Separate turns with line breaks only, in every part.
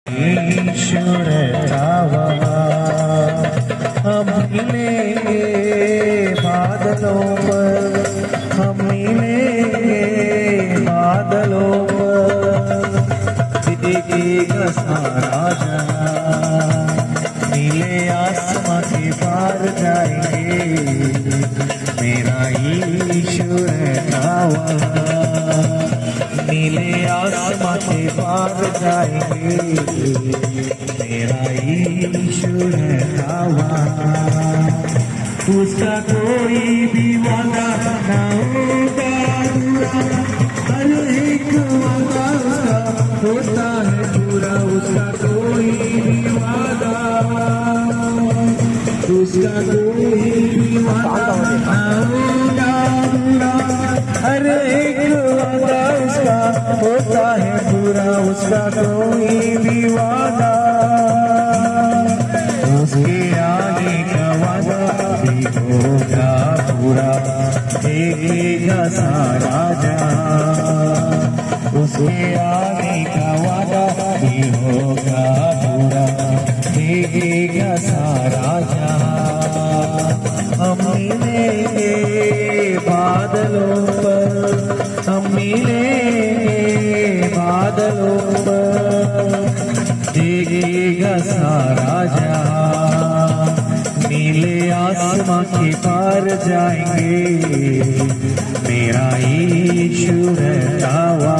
ईश्वर तावा हम मिले बादलों पर, हम मिले बादलों पर, दिखेगा सारा जहां, नीले आसमां के पार जाएंगे मेरा ईश्वर तावा, नीले आसमां के पार जाएंगे मेरा ईश्वर तावा। उसका कोई भी वादा ना होगा पूरा, हर एक वादा उसका होता है पूरा। उसका कोई भी वादा, उसका कोई भी वादा ना होगा पूरा, हर एक वादा उसका होता है पूरा। उसका कोई भी वादा, उसके आगे का वादा भी होगा पूरा, देखेगा सारा जहां। उसके आगे का वादा भी होगा पूरा, देखेगा सारा जहां। हम मिलेंगे बादलों पर, हम मिलेंगे बादलों पर, देखेगा सारा जहां। नीले आसमां के पार जाएंगे मेरा ईश्वर तावा,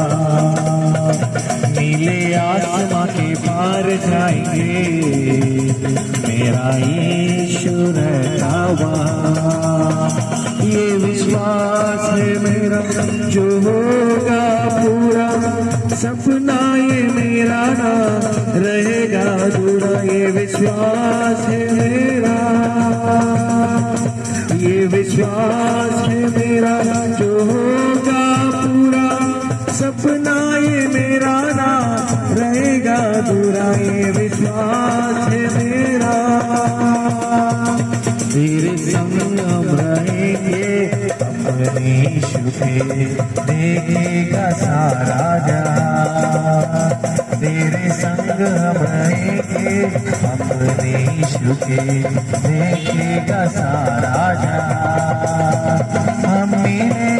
नीले आसमां के पार जाएंगे मेरा ईश्वर तावा। ये विश्वास है मेरा जो होगा पूरा, सपना ये मेरा ना रहेगा अधूरा। ये विश्वास है मेरा, ये विश्वास है मेरा जो होगा पूरा, सपना ये मेरा ना रहेगा अधूरा। ये विश्वास है मेरा, तेरे संग हम रहेंगे अपने शुके, देखेगा सारा जहां। तेरे संग हम रहेंगे अपने शुके, देखेगा सारा जहां। हम मिले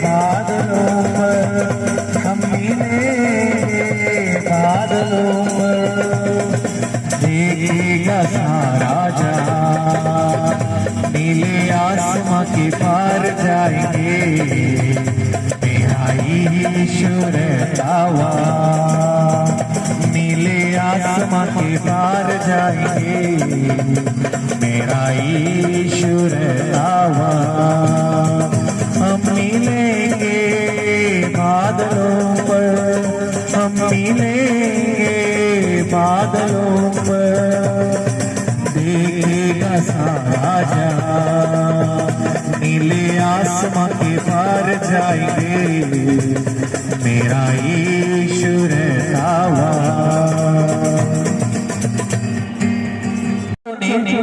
बादलों पर, हम मिले बादलों पर, देखेगा सारा जहां। नीले आसमां के पार जाएंगे मेरा ईश्वर तावा, नीले आसमां के पार जाएंगे मेरा ईश्वर तावा। हम मिलेंगे बादलों पर, हम मिलेंगे बादलों पर, देखेगा सारा जहां। नीले आसमां के पार जाएंगे मेरा ईश्वर तावा।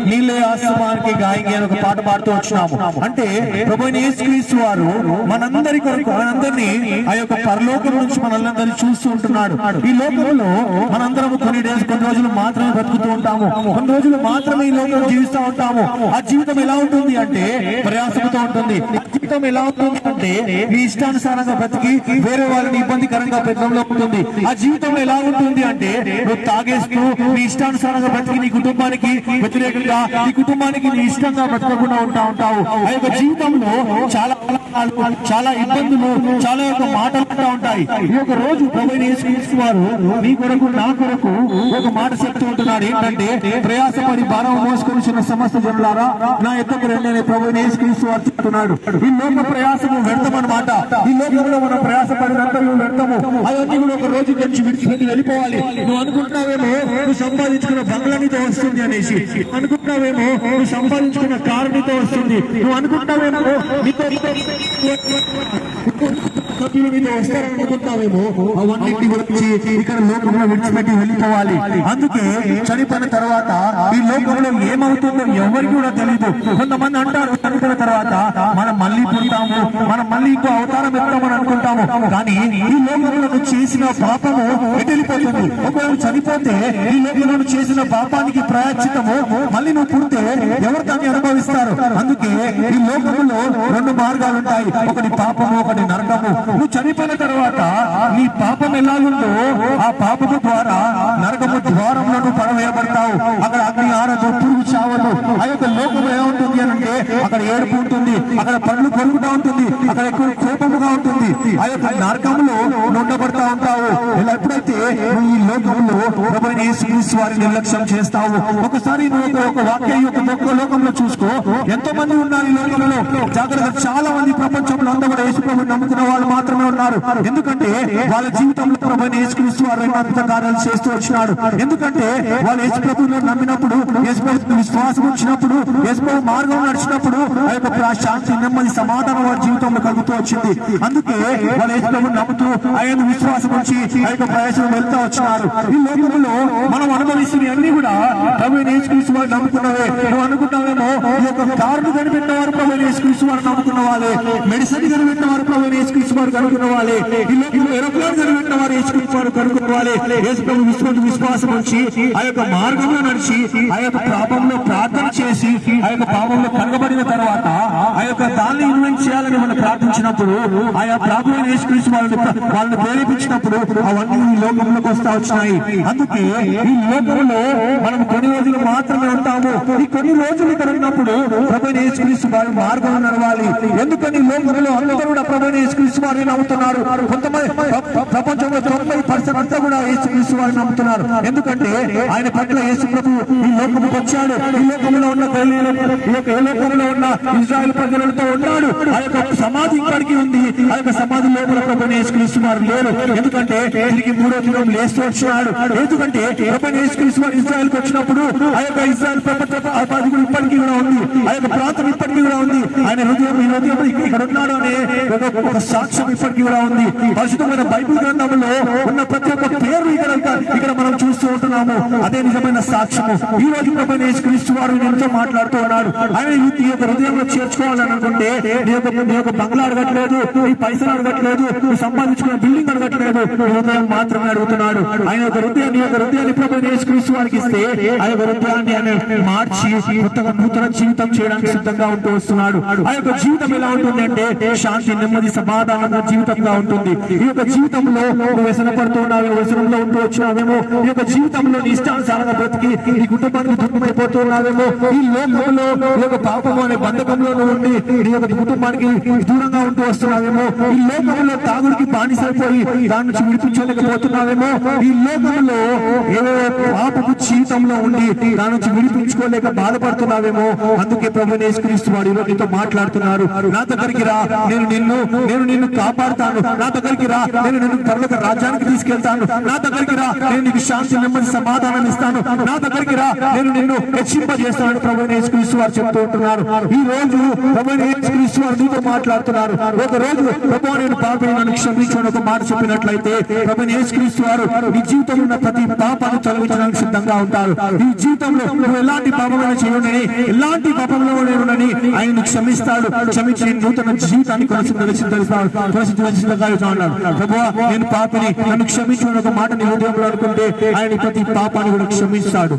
నీలే ఆసమానికి గాయకి అని ఒక పాట పాడుతూ వచ్చినాము. అంటే ప్రభువైన యేసుక్రీస్తు వారు మనందరి కొరకు, మనందరినీ ఆ యొక్క పరలోకం నుంచి మనల్ని చూస్తూ ఉంటున్నాడు. ఈ లోకంలో మనందరం కొన్ని రోజులు మాత్రమే బతుకుతూ ఉంటాము, కొన్ని రోజులు మాత్రమే ఈ లోకంలో జీవిస్తూ ఉంటాము. ఆ జీవితం ఎలా ఉంటుంది అంటే ప్రయాసంతో ఉంటుంది. జీవితం ఎలా ఉంటుంది అంటే నీ ఇష్టానుసారంగా బ్రతికి వేరే వాళ్ళని ఇబ్బందికరంగా పెట్టడంలో ఉంటుంది. ఆ జీవితం ఎలా ఉంటుంది అంటే నువ్వు తాగేస్తూ నీ ఇష్టానుసారంగా బ్రతికి నీ కుటుంబానికి వ్యతిరేకంగా, ఈ కుటుంబానికి నీ ఇష్టంగా బ్రతకకుండా ఉంటావు. ఆ యొక్క జీవితంలో చాలా ఇబ్బందులు, చాలా యొక్క మాటలు ఉంటాయి. ఈ యొక్క రోజు ప్రభువైన యేసుక్రీస్తు వారు నీ కొరకు, నా కొరకు ఒక మాట చెప్తూ ఉంటున్నాడు. ఏంటంటే ప్రయాసపడి భారం మోసుకొని సమస్త జనులారా నా ఎద్దకు రండి అని ప్రభువైన యేసుక్రీస్తు వారు చెప్తున్నాడు. ఈ లోక ప్రయాసము వ్యర్థమన్నమాట. ఈ లోకంలో మనం ప్రయాసపడినంత వ్యర్థము. అవన్నీ కూడా ఒక రోజు నుంచి విడిచిపెట్టి వెళ్ళిపోవాలి. నువ్వు అనుకుంటున్నావేమో నువ్వు సంపాదించుకున్న బంగ్లా నీతో వస్తుంది అనేసి, అనుకుంటున్నావేమో నువ్వు సంపాదించుకున్న కారు నీతో వస్తుంది, నువ్వు అనుకుంటున్నావేమో నీతో సభ్యులు మీతో వస్తారనుకుంటామేమో అవన్నింటి గురించి ఇక్కడ లోకంలో విడిచిపెట్టి వెళ్ళిపోవాలి. అందుకే చనిపోయిన తర్వాత ఈ లోకంలో ఏమవుతుందో ఎవరికి కూడా తెలియదు. కొంతమంది అంటారు చనిపోయిన తర్వాత మనం మళ్ళీ పుడతాము, మనం మళ్ళీ ఇంకో అవతారం ఎత్తామని అనుకుంటాము. కానీ ఈ లోకంలో చేసిన పాపము ఎటెళ్ళిపోతుంది. ఒకవేళ చనిపోతే ఈ లోకంలో చేసిన పాపానికి ప్రాయశ్చిత్తము మళ్ళీ నువ్వు పుడితే ఎవరు దాన్ని అనుభవిస్తారు? అందుకే ఈ లోకంలో రెండు మార్గాలు ఉంటాయి, ఒకటి పాపము, ఒకటి నరకము. నువ్వు చనిపోయిన తర్వాత నీ పాపం ఎలాగుందో ఆ పాపము ద్వారా నరకము ద్వారంలో నువ్వు పడవేయబడతావు. అక్కడ అగ్ని ఆరదు, పురుగు చావదు. ఆ యొక్క లోకం ఏముంటుంది అంటే అక్కడ ఏడుపు ఉంటుంది, అక్కడ పళ్ళు కొరుకుతా ఉంటుంది, అక్కడ ఎక్కువ కోపముగా ఉంటుంది. ఆ యొక్క నరకంలో ఉండబడతా ఉంటావు. ఇలా ఎప్పుడైతే నువ్వు ఈ లోకంలో ప్రభువైన యేసుక్రీస్తు వారిని నిర్లక్ష్యం చేస్తావు, ఒకసారి నువ్వు ఒక వాక్యం యొక్క లోకంలో చూసుకో. ఎంతో మంది ఉన్నారు ఈ లోకంలో. జాగ్రత్త, చాలా మంది ప్రపంచంలో అంతా కూడా యేసు ప్రభువుని నమ్ముకున్న వాళ్ళు మాత్రమే ఉన్నారు. ఎందుకంటే వాళ్ళ జీవితంలో ప్రభువైన యేసుక్రీస్తు వారు ఎన్నో అద్భుత కార్యాలు చేస్తూ వచ్చినాడు. ఎందుకంటే వాళ్ళు యేసు ప్రభువుని నమ్మినప్పుడు, యేసు ప్రభు విశ్వాసం వచ్చినప్పుడు, యేసు ప్రభు మార్గం నడిచినప్పుడు ఆ యొక్క శాంతి, నెమ్మది, సమాధానం వారి జీవితంలో కలుగుతూ వచ్చింది. అందుకే వాళ్ళు యేసు ప్రభువుని నమ్ముతూ ఆయన విశ్వాసం వచ్చి ఆ యొక్క ప్రయాసం వెళ్తూ వచ్చినారు. ఈ లోకంలో మనం అనుభవిస్తున్న అన్ని కూడా ప్రభువైన యేసుక్రీస్తు వారు నమ్ముకున్నవే. నువ్వు అనుకుంటావేమో ఈ యొక్క కారును కనిపెట్టిన వారు ప్రభువైన యేసుక్రీస్తు వారు నమ్ముకున్న వాళ్ళే, మెడిసిన్ కనిపెట్టిన వారు ప్రభువైన యేసుక్రీస్తు వారు కనుక్కున్న వాళ్ళే, ఈ లోకంలో ఏరోప్లేన్ కనిపెట్టిన వారు యేసుక్రీస్తు వారు కనుక్కున్న వాళ్ళే. యేసు ప్రభు విశ్వాసం వచ్చి ఆ యొక్క మార్గంలో నడిచి ఆ యొక్క పాపంలో ప్రార్థన చేసి ఆ యొక్క పాపంలో కనగబడిన తర్వాత ఆ యొక్క దాన్ని ఇన్వెంట్ చేయాలని మనం ప్రార్థించినప్పుడు ఆయా ప్రభువైన యేసుక్రీస్తు వాళ్ళని ప్రేరేపించినప్పుడు అవన్నీ ఈ లోకంలోకి వస్తా వచ్చినాయి. అందుకే ఈ లోకంలో మనం కొన్ని రోజులు మాత్రమే ఉంటాము. ఈ కొన్ని రోజులు ఇక్కడ ఉన్నప్పుడు ప్రభువైన యేసుక్రీస్తు వారి మార్గం నడవాలి. ఎందుకని లోకంలో అందరూ కూడా ప్రభువైన యేసుక్రీస్తు వారిని నమ్ముతున్నారు. కొంతమంది ప్రపంచంలో 90% అంతా కూడా యేసుక్రీస్తు వారిని నమ్ముతున్నారు. ఎందుకంటే ఆయన పట్ల యేసు ప్రభు ఈ లోకముకు వచ్చాడు. ఈ లోకంలో ఉన్న ఏ లోకంలో ఉన్న ఇజ్రాయెల్ ప్రజలతో ఉన్నాడు. ఆ యొక్క సమాధి ఇప్పటికీ ఉంది. ఆ యొక్క సమాధి లోపల ప్రభువైన యేసుక్రీస్తు వారు లేరు. ఎందుకంటే తిరిగి మూడో దినం లేస్తూ వచ్చినాడు. ఎందుకంటే ప్రభువైన యేసుక్రీస్తు వారు ఇజ్రాయెల్కి వచ్చినప్పుడు ఆ యొక్క ఇజ్రాయెల్ ప్రపంచం ఇప్పటికీ కూడా ఉంది. ఆ యొక్క ప్రాంతం ఇప్పటికీ కూడా ఉంది. ఆయన హృదయం ఇక్కడ ఉన్నాడు అనే ఒక సాక్ష్యం ఇప్పటికీ కూడా ఉంది. పరిశుద్ధమైన బైబిల్ గ్రంథంలో ఉన్న ప్రతి ఒక్క పేరు ఇక్కడ మనం చూస్తూ ఉంటున్నాము. అదే నిజమైన సాక్ష్యము. ఈ రోజు ప్రభువైన యేసుక్రీస్తు వారు ఎంతో మాట్లాడుతూ ఉన్నాడు. ఆయన ఈ యొక్క హృదయంలో చేర్చుకోవాలని అనుకుంటే నీ యొక్క బంగ్లా అడగట్లేదు, ఈ పైసలు అడగట్లేదు, సంపాదించుకున్న బిల్డింగ్ అడగట్లేదు, హృదయం మాత్రమే అడుగుతున్నాడు. ఆయన యొక్క హృదయాన్ని ప్రభువైన యేసుక్రీస్తు వారికి ఇస్తే ఆ యొక్క హృదయాన్ని ఆయన మార్చి కొత్తగా నూతన జీవితం చేయడానికి సిద్ధంగా ఉంటూ వస్తున్నాడు. ఆ యొక్క జీవితం ఎలా ఉంటుంది అంటే శాంతి, నెమ్మది, సమాధానంగా జీవితంగా ఉంటుంది. ఈ యొక్క జీవితంలో నువ్వు వ్యసన పడుతున్నావేమో, వ్యసనంలో ఉంటూ వచ్చినావేమో, ఈ యొక్క జీవితంలో నీ ఇష్టానుసారంగా బ్రతికి నీ కుటుంబానికి దుఃఖమైపోతున్నావేమో, ఈ లోకంలో ఈ యొక్క పాపము అనే బంధకంలో నువ్వు ఉండి నీ యొక్క కుటుంబానికి దూరంగా ఉంటూ వస్తున్నావేమో, ఈ లోకంలో తాగుడికి బానిసైపోయి దాని నుంచి విడిపించలేకపోతున్నావేమో, ఈ లోకంలో ఏవో పాపపు జీవితంలో ఉండి దాని నుంచి విడిపించుకోలేక బాధపడుతున్నావేమో. అందుకే ప్రభువైన యేసుక్రీస్తు వారు ఈరోజు నీతో మాట్లాడుతున్నారు. నా దగ్గరికి రా, నేను నిన్ను కాపాడుతాను. నా దగ్గరికి రా, నేను నిన్ను పరలోక రాజ్యానికి తీసుకెళ్తాను. నా దగ్గరికి రా, నేను నీకు శాంతి, నెమ్మది, సమాధానం ఇస్తాను. నా దగ్గరికి రా, నేను నిన్ను హెచ్చింపజేస్తాను. ప్రభువైన యేసుక్రీస్తు వారు చెప్తూ ఉంటున్నారు. ఈ రోజు ప్రభువైన యేసుక్రీస్తు వారు నీతో మాట్లాడుతున్నారు. ఒక రోజు ప్రభువా నేను పాపిని, నన్ను క్షమించు ఒక మాట చెప్పినట్లయితే ప్రభువైన యేసుక్రీస్తు వారు నీ జీవితంలో ఉన్న ప్రతి పాపాన్ని తొలగించడానికి సిద్ధంగా ఉంటారు. ఈ జీవితంలో నువ్వు ఎలాంటి పాపమైనా చేయనని, ఎలాంటి పాపంలో నేనునని ఆయన క్షమిస్తాడు. క్షమించి నూతన జీవితాన్ని కొనసాగిస్తున్నాడు. ప్రభువా నేను పాపిని, నన్ను క్షమించు ఒక మాట నీ హృదయంలో అనుకుంటే ఆయన ప్రతి పాపాన్ని కూడా క్షమిస్తాడు.